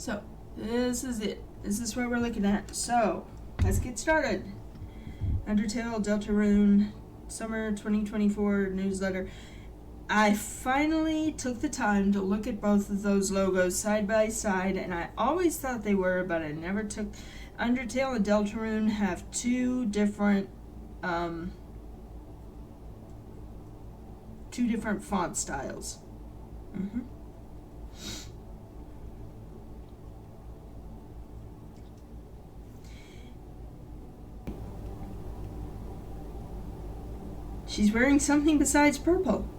So, this is it. This is what we're looking at. So, let's get started. Undertale, Deltarune, Summer 2024 newsletter. I finally took the time to look at both of those logos side by side, and I always thought they were, but I never took. Undertale and Deltarune have two different font styles. She's wearing something besides purple.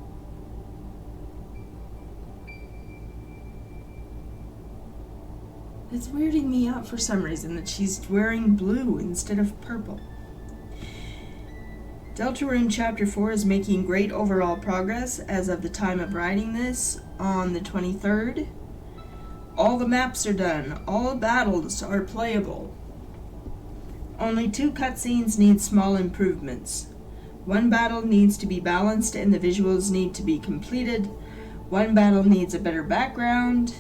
It's weirding me out for some reason that she's wearing blue instead of purple. Deltarune Chapter 4 is making great overall progress as of the time of writing this on the 23rd. All the maps are done. All battles are playable. Only 2 cutscenes need small improvements. 1 battle needs to be balanced and the visuals need to be completed. 1 battle needs a better background.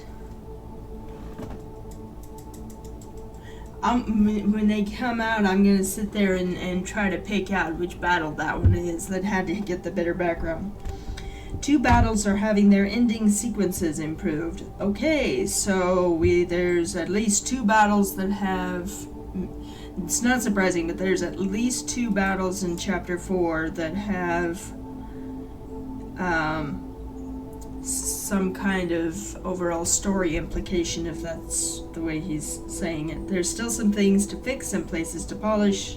When they come out, I'm going to sit there and try to pick out which battle that one is that had to get the better background. 2 battles are having their ending sequences improved. Okay, so there's at least 2 battles that have... It's not surprising, but there's at least 2 battles in Chapter 4 that have some kind of overall story implication, if that's the way he's saying it. There's still some things to fix and places to polish.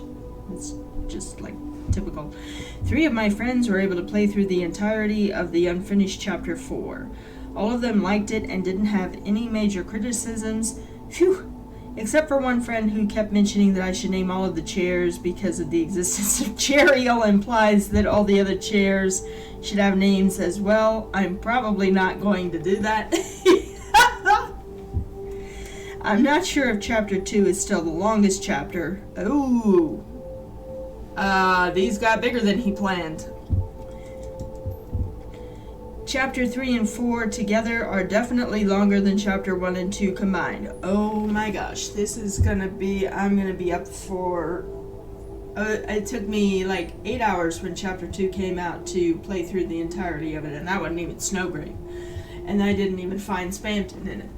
It's just like typical. 3 of my friends were able to play through the entirety of the unfinished Chapter 4. All of them liked it and didn't have any major criticisms. Phew! Except for one friend who kept mentioning that I should name all of the chairs because of the existence of Chariel implies that all the other chairs should have names as well. I'm probably not going to do that. I'm not sure if Chapter 2 is still the longest chapter. Ooh. These got bigger than he planned. Chapter 3 and 4 together are definitely longer than Chapter 1 and 2 combined. Oh my gosh, this is gonna be, I'm gonna be up for, it took me like 8 hours when Chapter 2 came out to play through the entirety of it, and that wasn't even Snowgrave. And I didn't even find Spamton in it.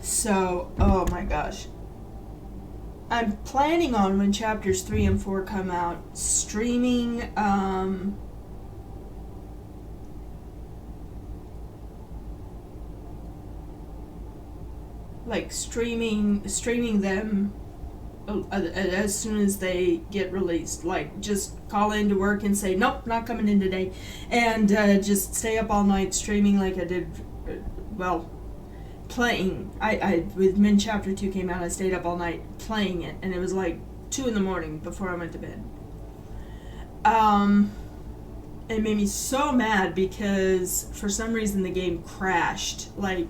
So, oh my gosh. I'm planning on, when Chapters 3 and 4 come out, streaming, streaming them as soon as they get released. Like, just call into work and say, nope, not coming in today, and just stay up all night streaming like I did, playing. When Chapter 2 came out, I stayed up all night playing it, and it was like 2 in the morning before I went to bed. It made me so mad because for some reason the game crashed, like,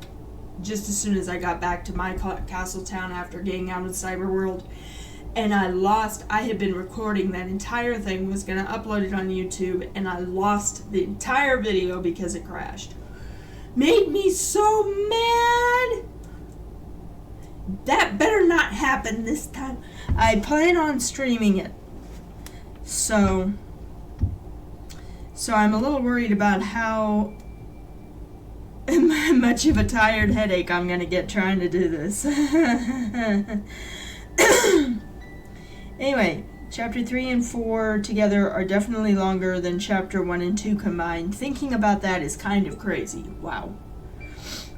just as soon as I got back to my castle town after getting out of the cyber world, and I had been recording that entire thing, was going to upload it on YouTube, and I lost the entire video because it crashed. Made me so mad! That better not happen this time. I plan on streaming it. So I'm a little worried about how much of a tired headache I'm going to get trying to do this. Anyway, Chapter 3 and 4 together are definitely longer than Chapter 1 and 2 combined. Thinking about that is kind of crazy. Wow.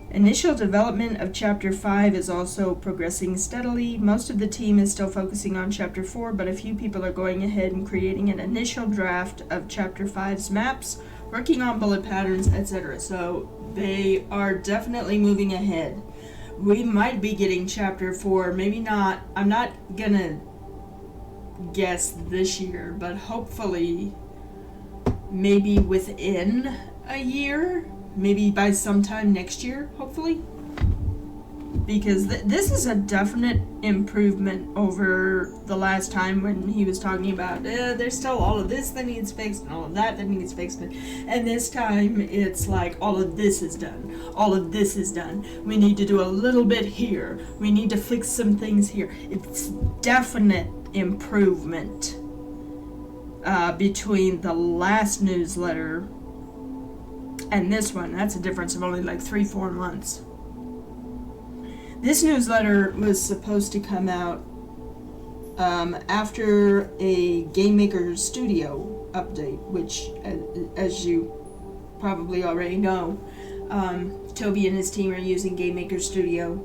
Initial development of Chapter 5 is also progressing steadily. Most of the team is still focusing on Chapter 4, but a few people are going ahead and creating an initial draft of Chapter 5's maps, working on bullet patterns, etc. So they are definitely moving ahead. We might be getting Chapter 4, maybe not. I'm not gonna guess this year, but hopefully maybe within a year, maybe by sometime next year, hopefully. because this is a definite improvement over the last time when he was talking about there's still all of this that needs fixed and all of that needs fixed, and this time it's like all of this is done, all of this is done, we need to do a little bit here, we need to fix some things here. It's definite improvement between the last newsletter and this one. That's a difference of only like 3-4 months. This newsletter was supposed to come out after a Game Maker Studio update, which, as you probably already know, Toby and his team are using Game Maker Studio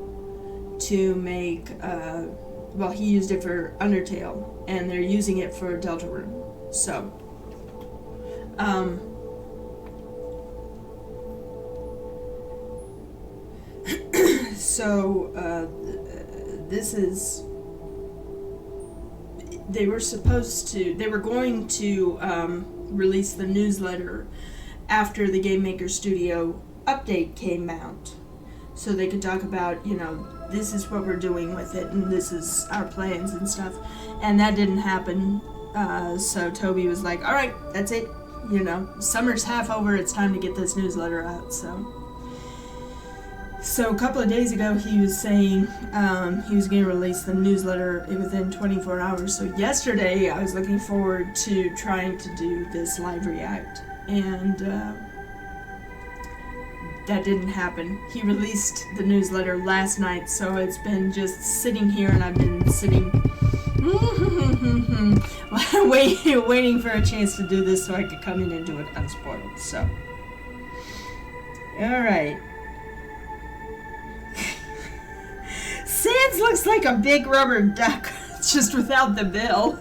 to make, he used it for Undertale, and they're using it for Deltarune. So, this is, they were going to release the newsletter after the Game Maker Studio update came out, so they could talk about, this is what we're doing with it, and this is our plans and stuff, and that didn't happen, so Toby was like, alright, that's it, summer's half over, it's time to get this newsletter out. So a couple of days ago, he was saying he was going to release the newsletter within 24 hours. So yesterday, I was looking forward to trying to do this live react, and that didn't happen. He released the newsletter last night, so it's been just sitting here, and I've been sitting waiting for a chance to do this so I could come in and do it unspoiled. So, all right. Sans looks like a big rubber duck, just without the bill.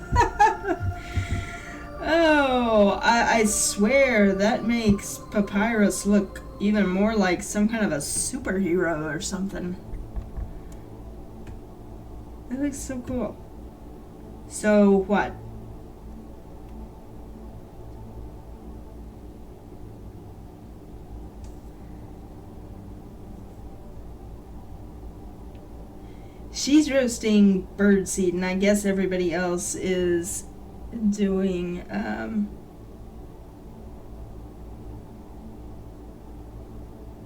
Oh, I swear that makes Papyrus look even more like some kind of a superhero or something. That looks so cool. So what? She's roasting birdseed, and I guess everybody else is doing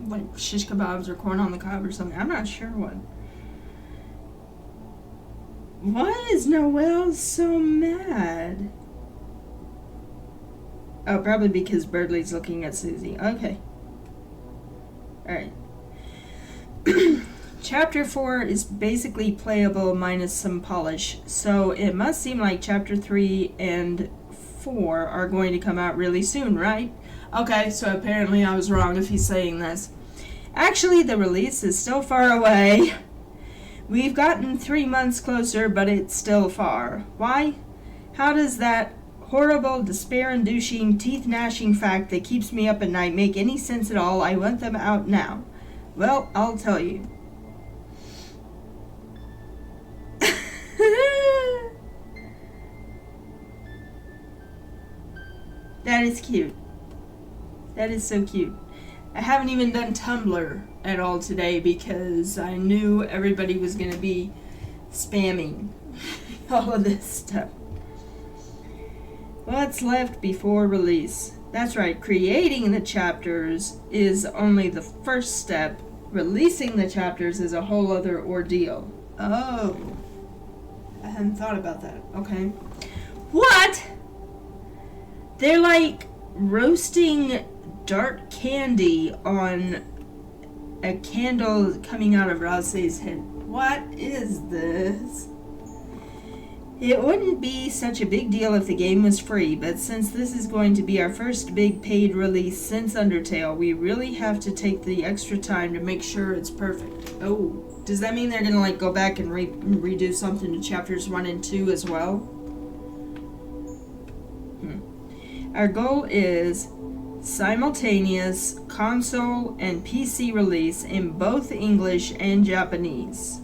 like shish kebabs or corn on the cob or something. I'm not sure what. Why is Noelle so mad? Oh, probably because Birdley's looking at Susie. Okay. Alright. Chapter 4 is basically playable minus some polish, so it must seem like Chapter 3 and 4 are going to come out really soon, right? Okay, so apparently I was wrong if he's saying this. Actually, the release is still far away. We've gotten 3 months closer, but it's still far. Why? How does that horrible, despair-inducing, teeth-gnashing fact that keeps me up at night make any sense at all? I want them out now. Well, I'll tell you. That is cute. That is so cute. I haven't even done Tumblr at all today because I knew everybody was going to be spamming all of this stuff. What's left before release? That's right, creating the chapters is only the first step. Releasing the chapters is a whole other ordeal. Oh. I hadn't thought about that. Okay. What? They're like roasting dark candy on a candle coming out of Rase's head. What is this? It wouldn't be such a big deal if the game was free, but since this is going to be our first big paid release since Undertale, we really have to take the extra time to make sure it's perfect. Oh, does that mean they're going to like go back and redo something to chapters 1 and 2 as well? Our goal is simultaneous console and PC release in both English and Japanese.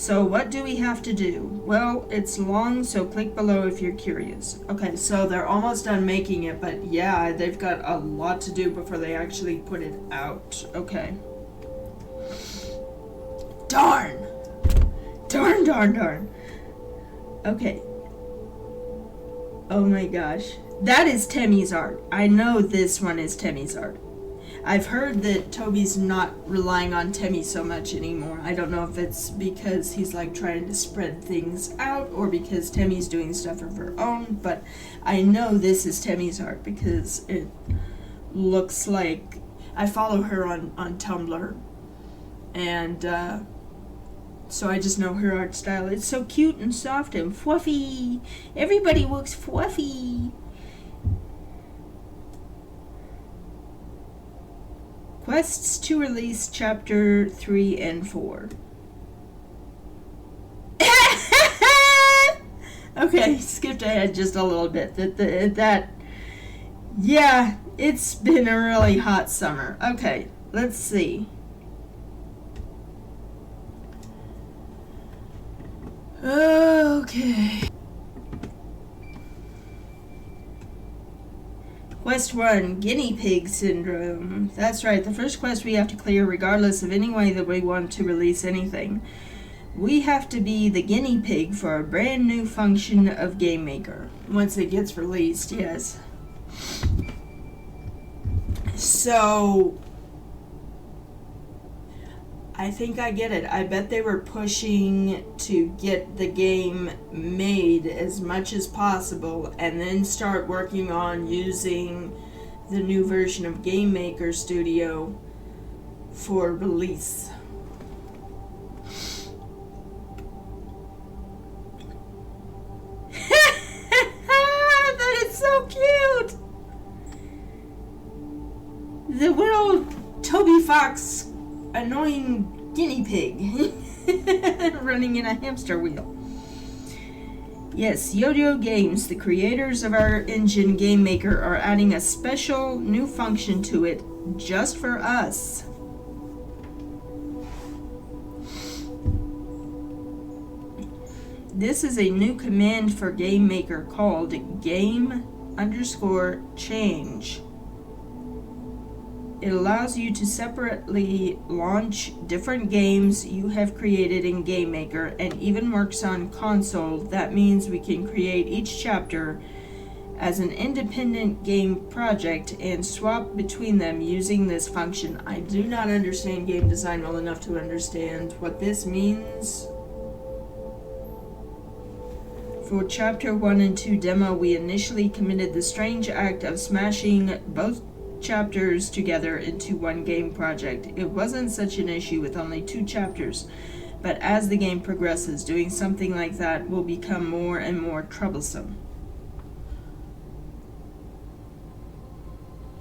So what do we have to do? Well, it's long, so click below if you're curious. Okay, so they're almost done making it, but yeah, they've got a lot to do before they actually put it out. Okay. Darn! Darn, darn, darn. Okay. Oh my gosh. That is Temmie's art. I know this one is Temmie's art. I've heard that Toby's not relying on Temmie so much anymore. I don't know if it's because he's like trying to spread things out or because Temmie's doing stuff of her own, but I know this is Temmie's art because it looks like I follow her on Tumblr, and so I just know her art style. It's so cute and soft and fluffy. Everybody looks fluffy. Quests to release chapter 3 and 4. Okay, skipped ahead just a little bit. Yeah, it's been a really hot summer. Okay, let's see. Okay. Quest 1, Guinea Pig Syndrome. That's right, the first quest we have to clear regardless of any way that we want to release anything. We have to be the guinea pig for a brand new function of Game Maker. Once it gets released, yes. So, I think I get it. I bet they were pushing to get the game made as much as possible and then start working on using the new version of Game Maker Studio for release. That is so cute! The little Toby Fox annoying guinea pig running in a hamster wheel. Yes, Yo-Yo Games, the creators of our engine Game Maker, are adding a special new function to it just for us. This is a new command for Game Maker called game_change. It allows you to separately launch different games you have created in Game Maker and even works on console. That means we can create each chapter as an independent game project and swap between them using this function. I do not understand game design well enough to understand what this means. For Chapter 1 and 2 demo, we initially committed the strange act of smashing both chapters together into one game project. It wasn't such an issue with only 2 chapters, but as the game progresses, doing something like that will become more and more troublesome.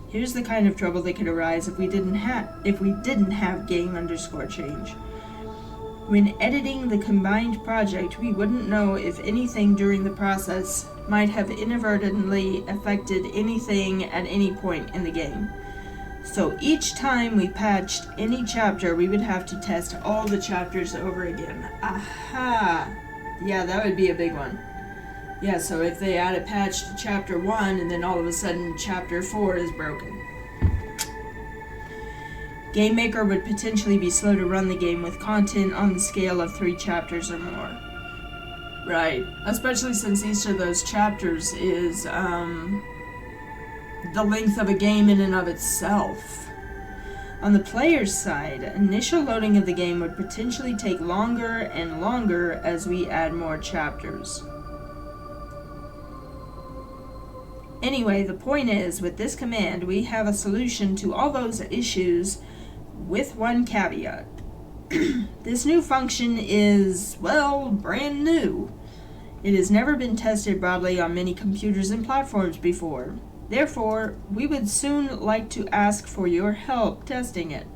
Here's the kind of trouble that could arise if we didn't have game_change. When editing the combined project, we wouldn't know if anything during the process might have inadvertently affected anything at any point in the game. So each time we patched any chapter, we would have to test all the chapters over again. Aha! Yeah, that would be a big one. Yeah, so if they add a patch to chapter 1 and then all of a sudden chapter 4 is broken. Game Maker would potentially be slow to run the game with content on the scale of 3 chapters or more. Right, especially since each of those chapters is the length of a game in and of itself. On the player's side, initial loading of the game would potentially take longer and longer as we add more chapters. Anyway, the point is, with this command, we have a solution to all those issues with one caveat. This new function is, well, brand new. It has never been tested broadly on many computers and platforms before. Therefore, we would soon like to ask for your help testing it.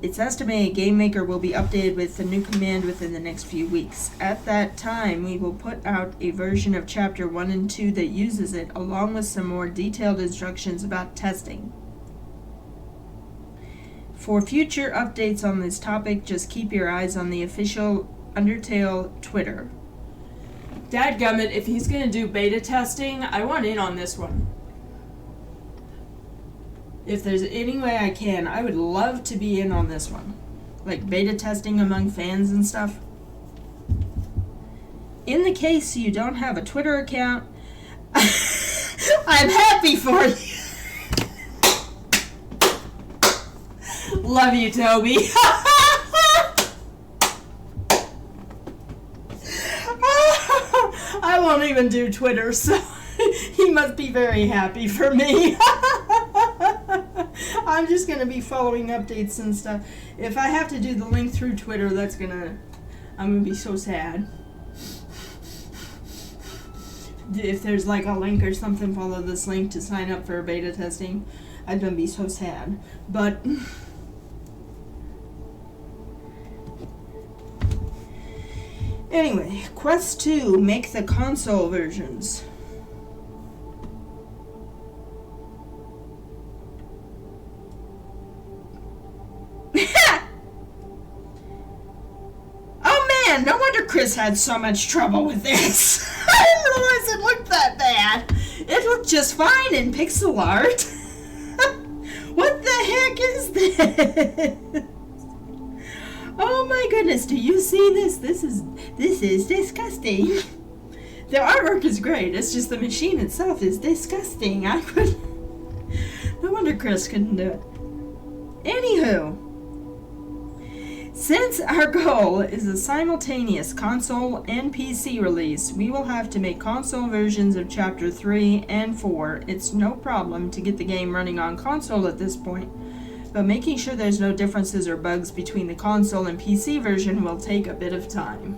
It's estimated Game Maker will be updated with the new command within the next few weeks. At that time, we will put out a version of Chapter 1 and 2 that uses it, along with some more detailed instructions about testing. For future updates on this topic, just keep your eyes on the official Undertale Twitter. Dadgummit, if he's gonna do beta testing, I want in on this one. If there's any way I can, I would love to be in on this one. Like beta testing among fans and stuff. In the case you don't have a Twitter account, I'm happy for you. Love you, Toby. I won't even do Twitter, so he must be very happy for me. I'm just going to be following updates and stuff. If I have to do the link through Twitter, I'm going to be so sad. If there's like a link or something, follow this link to sign up for beta testing. I'm going to be so sad. But anyway, Quest 2, make the console versions. Oh man, no wonder Chris had so much trouble with this. I didn't realize it looked that bad. It looked just fine in pixel art. What the heck is this? Oh my goodness, do you see this? This is disgusting. The artwork is great, it's just the machine itself is disgusting. No wonder Chris couldn't do it. Anywho, since our goal is a simultaneous console and PC release, we will have to make console versions of Chapter 3 and 4. It's no problem to get the game running on console at this point, but making sure there's no differences or bugs between the console and PC version will take a bit of time.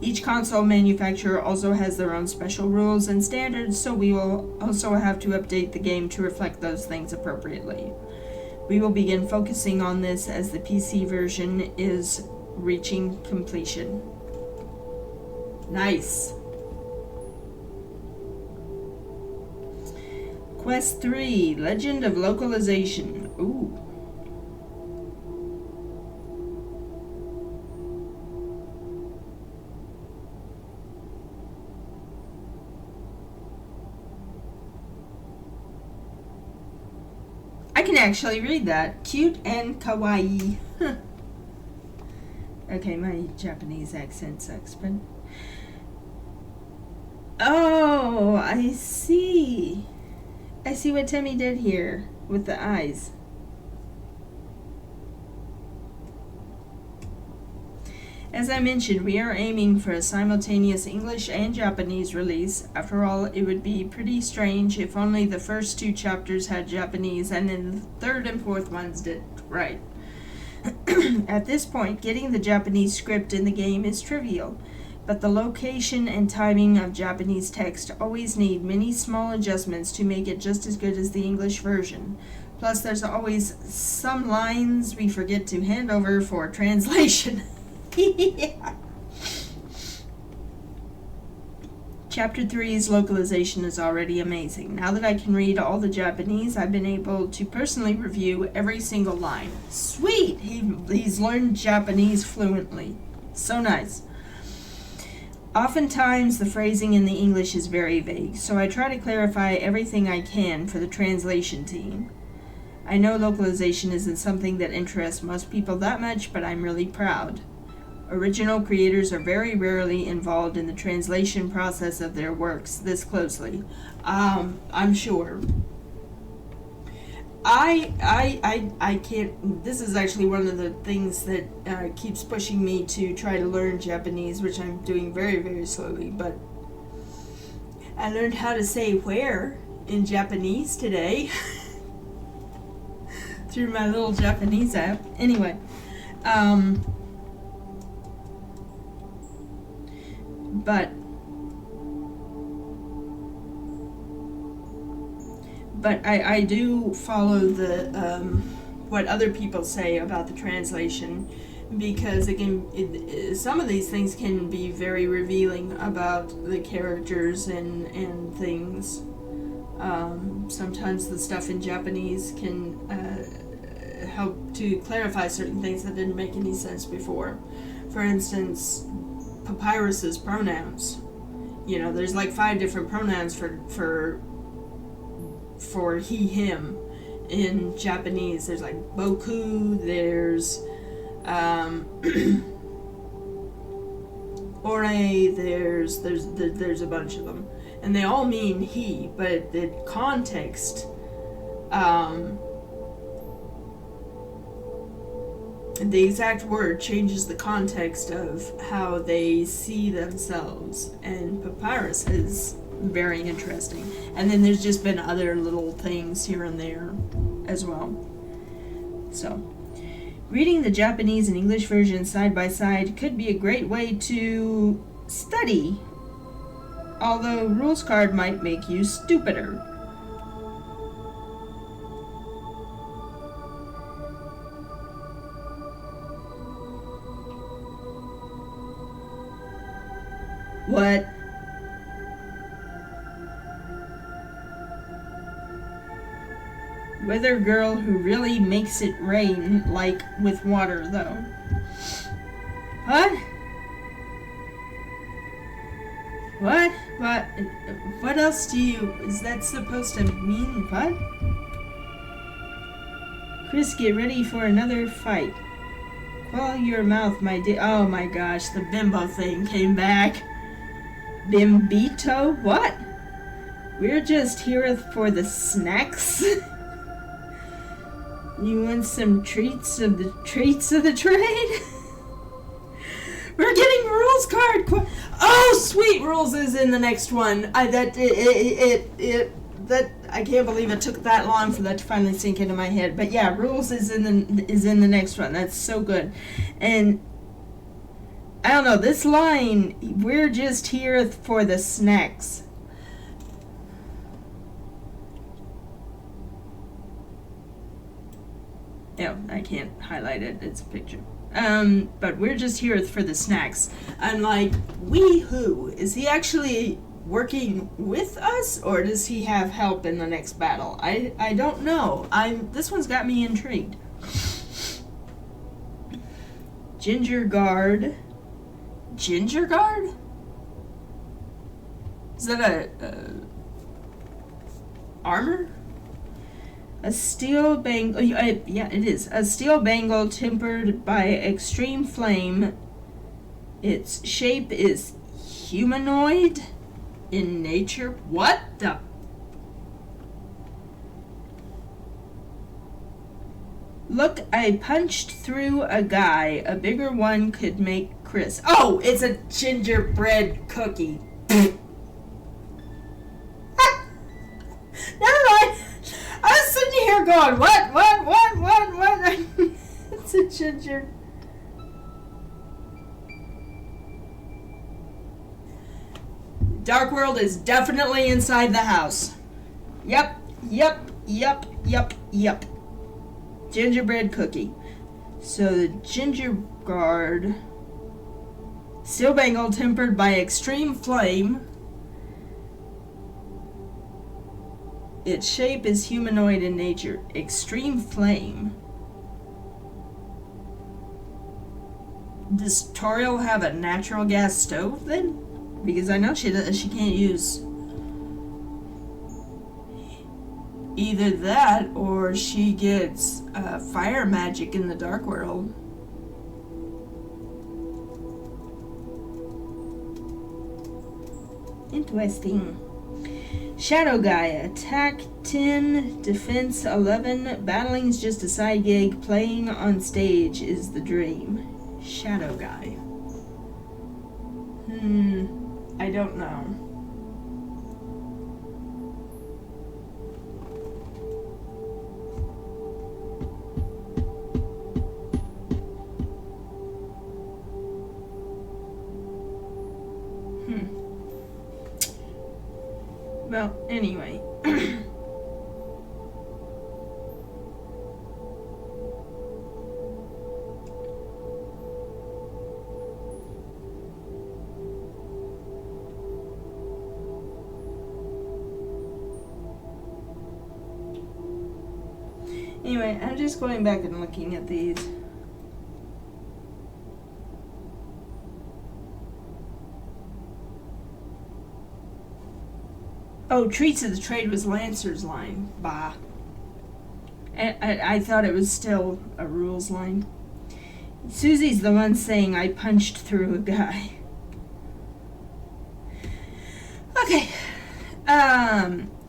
Each console manufacturer also has their own special rules and standards, so we will also have to update the game to reflect those things appropriately. We will begin focusing on this as the PC version is reaching completion. Nice. Quest 3, Legend of Localization. Ooh. I can actually read that. Cute and kawaii. Okay, my Japanese accent sucks, but... Oh, I see. I see what Timmy did here with the eyes. As I mentioned, we are aiming for a simultaneous English and Japanese release. After all, it would be pretty strange if only the first 2 chapters had Japanese and then the third and fourth ones did, right? At this point, getting the Japanese script in the game is trivial, but the location and timing of Japanese text always need many small adjustments to make it just as good as the English version. Plus, there's always some lines we forget to hand over for translation. Yeah. Chapter 3's localization is already amazing. Now that I can read all the Japanese, I've been able to personally review every single line. Sweet! He's learned Japanese fluently. So nice. Oftentimes, the phrasing in the English is very vague, so I try to clarify everything I can for the translation team. I know localization isn't something that interests most people that much, but I'm really proud. Original creators are very rarely involved in the translation process of their works this closely. I'm sure. I can't. This is actually one of the things that keeps pushing me to try to learn Japanese, which I'm doing very, very slowly. But I learned how to say where in Japanese today through my little Japanese app. Anyway, But I do follow the what other people say about the translation, because again, some of these things can be very revealing about the characters and things. Sometimes the stuff in Japanese can help to clarify certain things that didn't make any sense before. For instance, Papyrus's pronouns. You know, there's like 5 different pronouns for he, him. In Japanese, there's like boku, there's ore, there's a bunch of them, and they all mean he, but the context, the exact word changes the context of how they see themselves, and Papyrus is very interesting. And then there's just been other little things here and there as well. So, reading the Japanese and English version side by side could be a great way to study, although rules card might make you stupider. What? Weather girl who really makes it rain, like with water, though. What? What? What else is that supposed to mean? What? Chris, get ready for another fight. Quell your mouth, my dear. Oh my gosh, the bimbo thing came back. Bimbito? What? We're just here for the snacks. You want some treats of the trade? We're getting rules card. Oh, sweet, rules is in the next one. I can't believe it took that long for that to finally sink into my head. But yeah, rules is in the next one. That's so good. And I don't know, this line, we're just here for the snacks. No, I can't highlight it. It's a picture. But we're just here for the snacks. I'm like, we who? Is he actually working with us, or does he have help in the next battle? I don't know. This one's got me intrigued. Ginger Guard. Ginger Guard? Is that a armor? A steel bangle, yeah, it is. A steel bangle tempered by extreme flame. Its shape is humanoid in nature. What the? Look, I punched through a guy. A bigger one could make Chris. Oh, it's a gingerbread cookie. Never mind. I was sitting here going, what? It's a ginger. Dark World is definitely inside the house. Yep. Gingerbread cookie. So the ginger guard, steel bangle tempered by extreme flame. Its shape is humanoid in nature. Extreme flame. Does Toriel have a natural gas stove then? Because I know she can't use either that or she gets fire magic in the Dark World. Interesting. Shadow Guy, attack 10, defense 11, battling's just a side gig, playing on stage is the dream. Shadow Guy. I don't know. Well, anyway. Anyway, I'm just going back and looking at these. Oh, Treats of the Trade was Lancer's line. Bah. I thought it was still a rules line. Susie's the one saying I punched through a guy. Okay.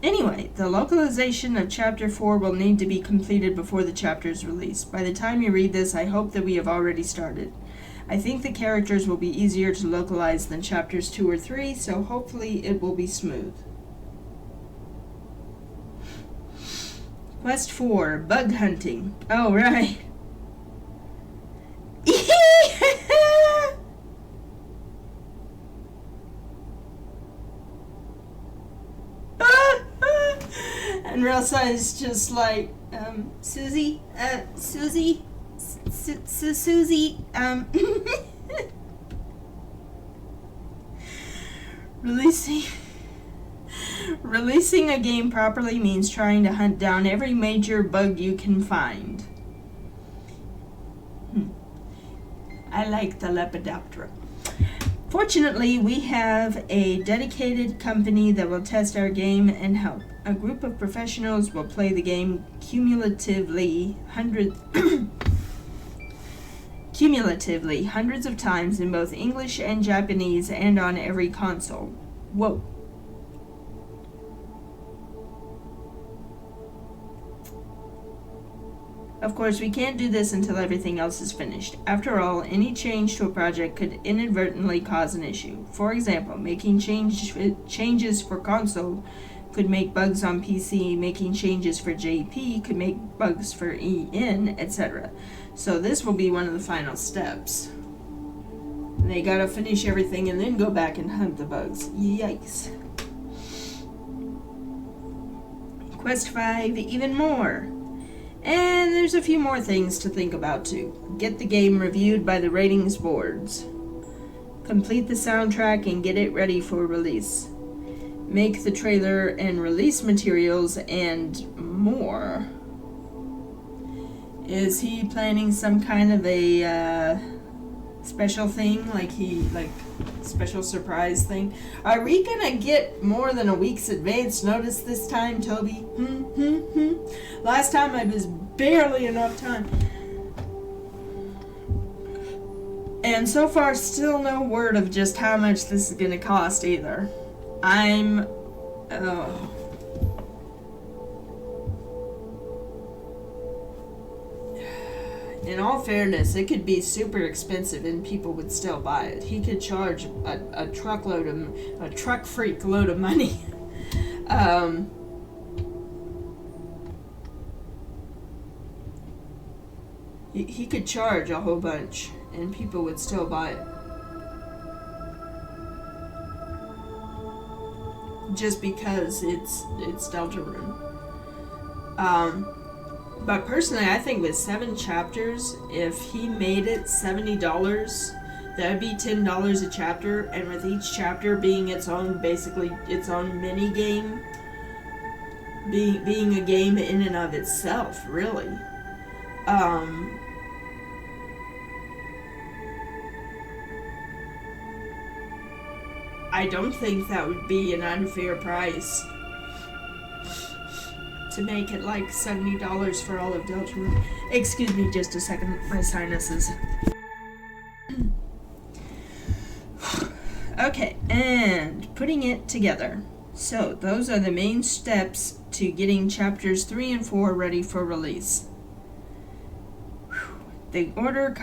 Anyway, the localization of Chapter 4 will need to be completed before the chapter is released. By the time you read this, I hope that we have already started. I think the characters will be easier to localize than Chapters 2 or 3, so hopefully it will be smooth. Quest 4, Bug Hunting. Oh, right. And Rosa is just like, Susie, Releasing a game properly means trying to hunt down every major bug you can find. I like the Lepidoptera. Fortunately, we have a dedicated company that will test our game and help. A group of professionals will play the game cumulatively hundreds of times in both English and Japanese and on every console. Whoa. Of course, we can't do this until everything else is finished. After all, any change to a project could inadvertently cause an issue. For example, making changes for console could make bugs on PC, making changes for JP could make bugs for EN, etc. So this will be one of the final steps. And they gotta finish everything and then go back and hunt the bugs. Yikes. Quest 5, even more. And there's a few more things to think about too. Get the game reviewed by the ratings boards. Complete the soundtrack and get it ready for release. Make the trailer and release materials and more. Is he planning some kind of a special thing? Like special surprise thing? Are we gonna get more than a week's advance notice this time, Toby? Last time I was barely enough time. And so far, still no word of just how much this is gonna cost either. In all fairness, it could be super expensive and people would still buy it. He could charge a truck freak load of money. He could charge a whole bunch and people would still buy it. Just because it's Deltarune. But personally, I think with 7 chapters, if he made it $70, that would be $10 a chapter, and with each chapter being basically its own mini game, being a game in and of itself, really. I don't think that would be an unfair price to make it like $70 for all of Deltarune. Excuse me just a second, my sinuses. Okay, and putting it together. So, those are the main steps to getting chapters 3 and 4 ready for release. The order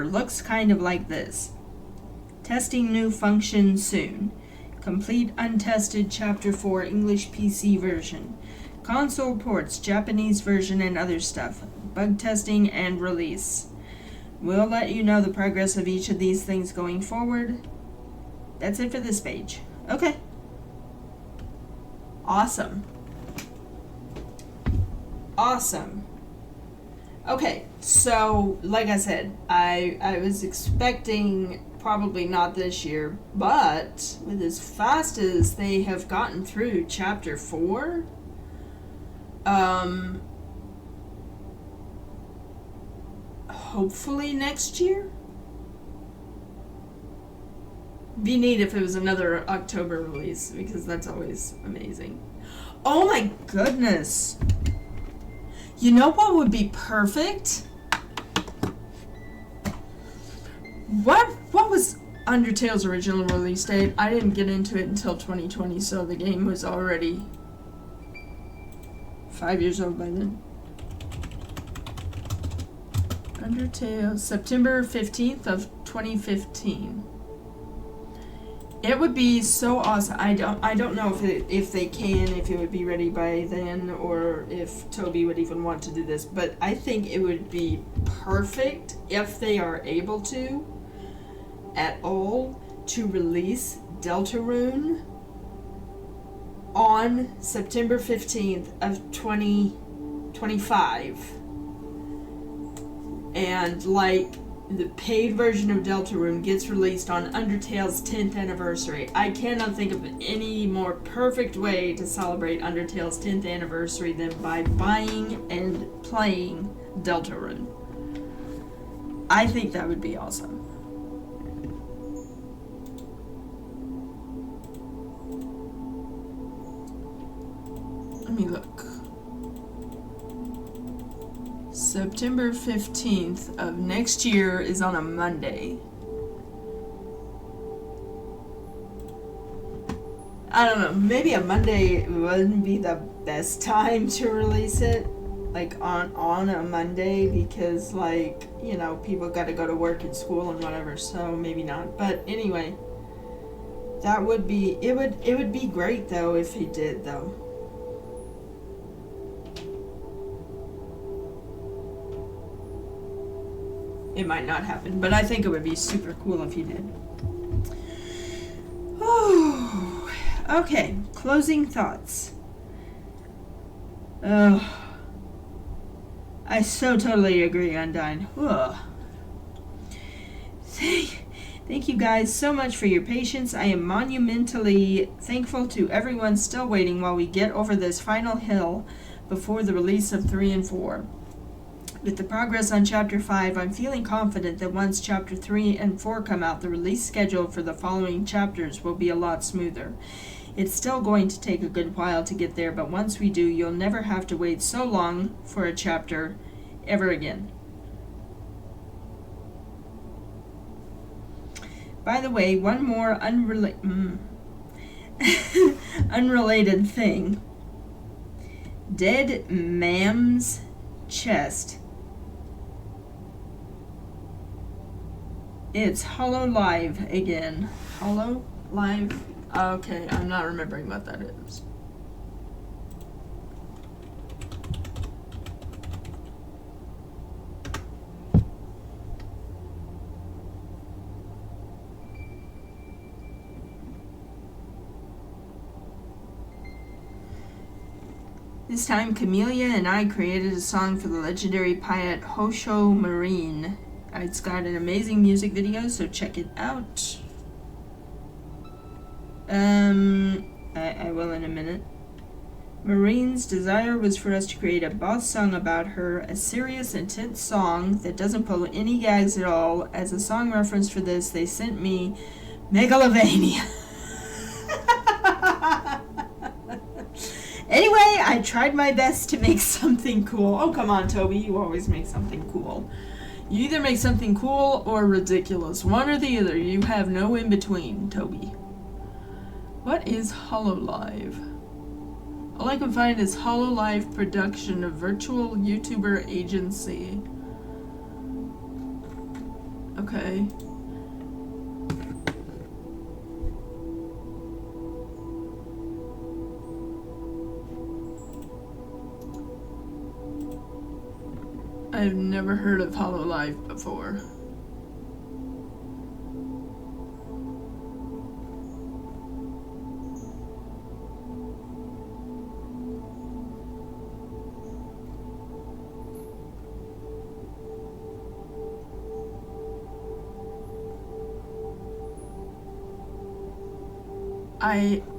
looks kind of like this. Testing new functions soon. Complete untested Chapter 4 English PC version. Console ports, Japanese version and other stuff. Bug testing and release. We'll let you know the progress of each of these things going forward. That's it for this page. Okay. Awesome. Awesome. Okay, so like I said, I was expecting probably not this year, but with as fast as they have gotten through Chapter 4, Hopefully next year. Be neat if it was another October release, because that's always amazing. Oh my goodness. You know what would be perfect? What was Undertale's original release date? I didn't get into it until 2020, so the game was already 5 years old by then. Undertale, September 15th of 2015. It would be so awesome. I don't know if it would be ready by then, or if Toby would even want to do this, but I think it would be perfect if they are able to at all to release Deltarune on September 15th of 2025. And like the paid version of Deltarune gets released on Undertale's 10th anniversary. I cannot think of any more perfect way to celebrate Undertale's 10th anniversary than by buying and playing Deltarune. I think that would be awesome. Let me look. September 15th of next year is on a Monday. I don't know, maybe a Monday wouldn't be the best time to release it, like on a Monday, because like, you know, people got to go to work and school and whatever, so maybe not. But anyway, that would be, it would be great though if he did though. It might not happen, but I think it would be super cool if he did. Oh, okay, closing thoughts. Oh, I so totally agree, Undyne. Oh. Thank you guys so much for your patience. I am monumentally thankful to everyone still waiting while we get over this final hill before the release of 3 and 4. With the progress on Chapter 5, I'm feeling confident that once Chapter 3 and 4 come out, the release schedule for the following chapters will be a lot smoother. It's still going to take a good while to get there, but once we do, you'll never have to wait so long for a chapter ever again. By the way, one more unrelated thing. Dead Mam's chest. It's Hollow Live again. Hollow Live? Okay, I'm not remembering what that is. This time, Camellia and I created a song for the legendary poet Hosho Marine. It's got an amazing music video, so check it out. I will in a minute. Marine's desire was for us to create a boss song about her, a serious, intense song that doesn't pull any gags at all. As a song reference for this, they sent me Megalovania. Anyway, I tried my best to make something cool. Oh, come on, Toby. You always make something cool. You either make something cool or ridiculous. One or the other. You have no in between, Toby. What is HoloLive? All I can find is HoloLive production, a virtual YouTuber agency. Okay. I've never heard of HoloLive before.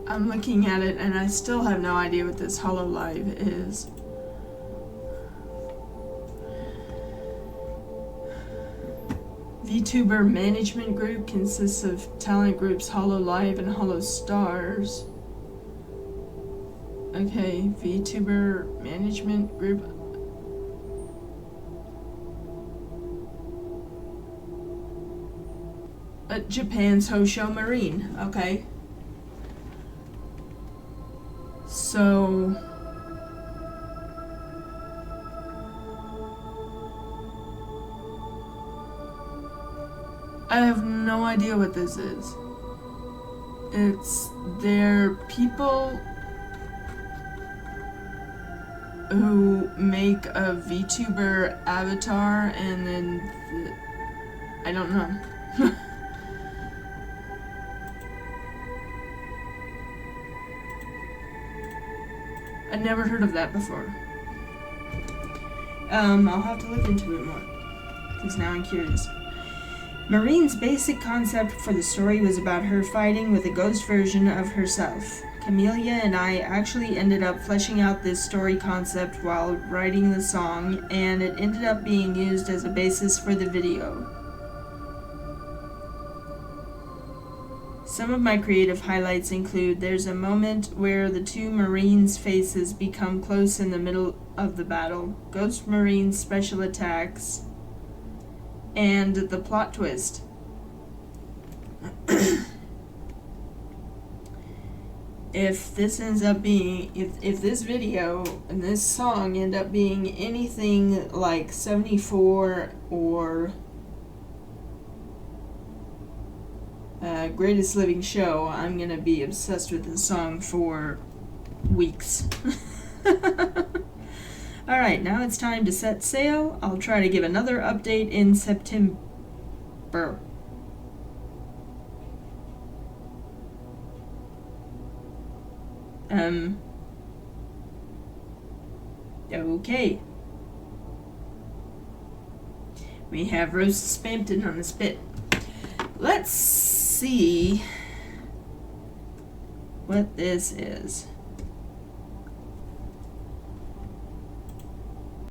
I'm looking at it and I still have no idea what this HoloLive is. VTuber management group consists of talent groups Hollow Live and Hollow Stars. Okay, VTuber management group. Japan's Hosho Marine. Okay. So I have no idea what this is. They're people who make a VTuber avatar and then I don't know. I never heard of that before. I'll have to look into it more, because now I'm curious. Marine's basic concept for the story was about her fighting with a ghost version of herself. Camellia and I actually ended up fleshing out this story concept while writing the song, and it ended up being used as a basis for the video. Some of my creative highlights include there's a moment where the two Marines' faces become close in the middle of the battle, Ghost Marines' special attacks, and the plot twist. If this ends up being, if this video and this song end up being anything like 74 or Greatest Living Show, I'm gonna be obsessed with this song for weeks. Alright, now it's time to set sail. I'll try to give another update in September. Okay. We have roast Spampton on the spit. Let's see what this is.